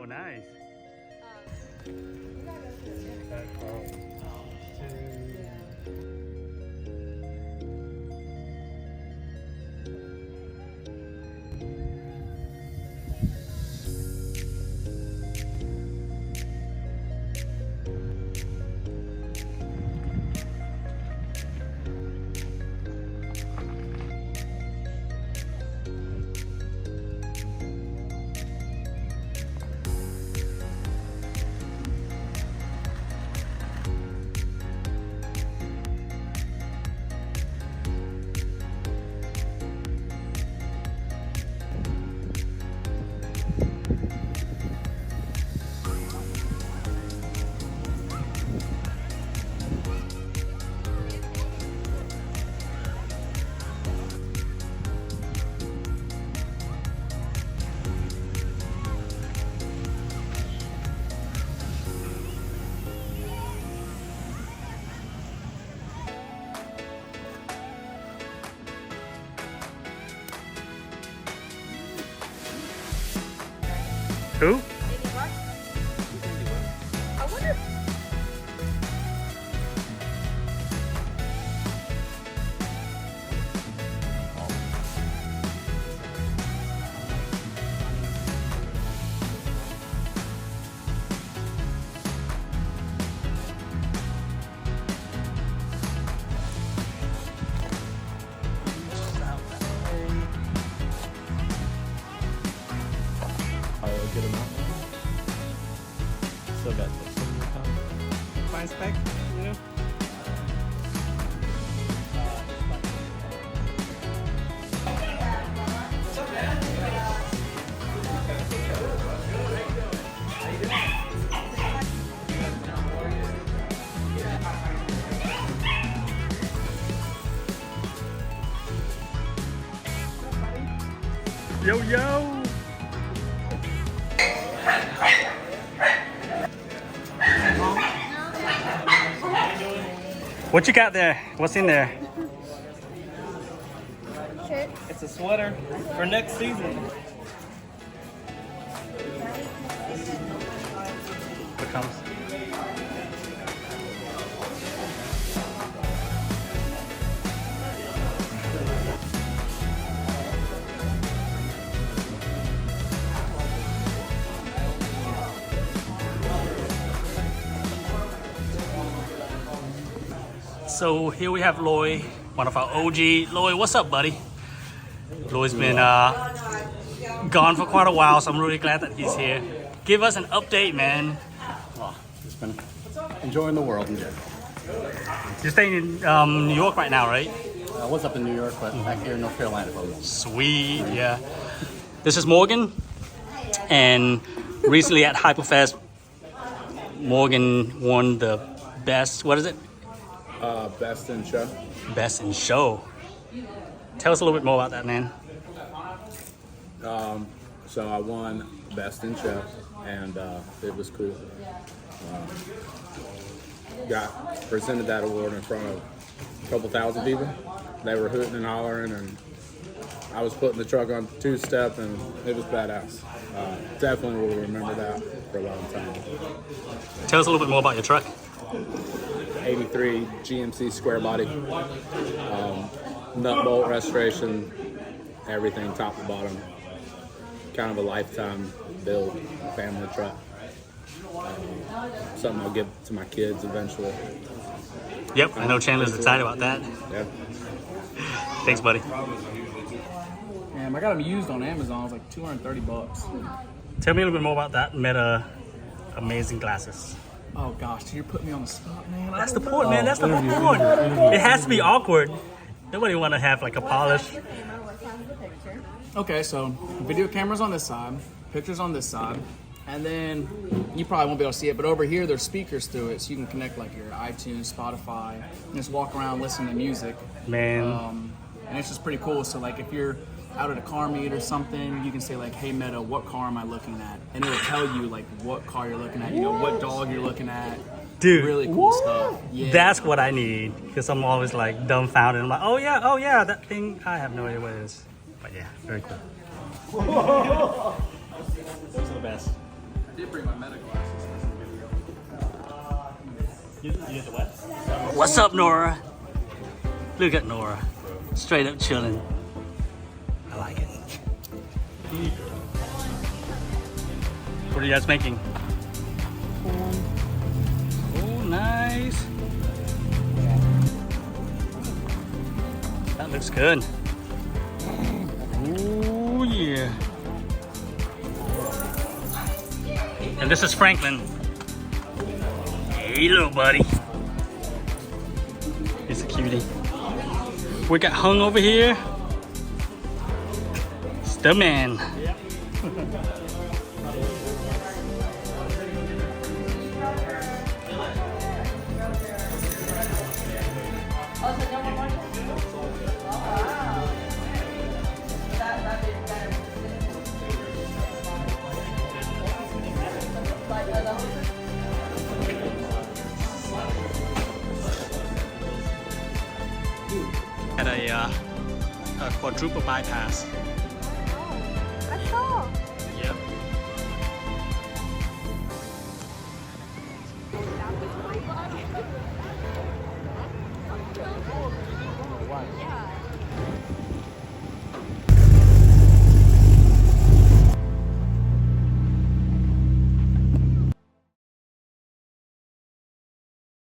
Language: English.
nice. Who? I wonder. Good amount. Still got this. Fine spec, you know? Yo, yo! What you got there? What's in there? It's a sweater for next season. What comes? So here we have Loy, one of our OG. Loy, what's up, buddy? Loy's been gone for quite a while, so I'm really glad that he's here. Give us an update, man. Oh, just been enjoying the world in general. You're staying in New York right now, right? I was up in New York, but back here in North Carolina for a moment. Sweet, yeah. This is Morgan, and recently at Hyperfest, Morgan won the best, what is it? Best in show. Best in show. Tell us a little bit more about that, man. So I won best in show, and it was cool. Got presented that award in front of a couple thousand people. They were hooting and hollering, and I was putting the truck on two-step, and it was badass. Definitely will remember that for a long time. Tell us a little bit more about your truck. 83 GMC square body, nut bolt restoration, everything top to bottom. Kind of a lifetime build, family truck. Something I'll give to my kids eventually. Yep, I know Chandler's excited about that. Yeah. Thanks, buddy. Damn, I got them used on Amazon. It was like 230 bucks. Tell me a little bit more about that Meta amazing glasses. Oh gosh, you're putting me on the spot, man. That's the point, man. That's the whole point. It has to be awkward. Nobody want to have like a polish. Okay, so video cameras on this side, pictures on this side, and then you probably won't be able to see it, but over here there's speakers through it, so you can connect like your iTunes, Spotify, and just walk around listening to music. Man. And it's just pretty cool. So like if you're out at a car meet or something, you can say like, hey Meta, what car am I looking at? And it'll tell you like what car you're looking at, you know, what dog you're looking at. Dude, really cool stuff. Yeah. That's what I need, because I'm always like dumbfounded. I'm like, oh yeah, that thing, I have no idea what it is. But yeah, very cool. Those are the best. bring my meta glasses for some video. What's up, Nora? Look at Nora. Straight up chilling. I like it. What are you guys making? Oh, nice. That looks good. Oh, yeah. And this is Franklin. Hey, little buddy. He's a cutie. We got Hung over here. It's the man. Had a quadruple bypass. I saw. Yep. Yeah.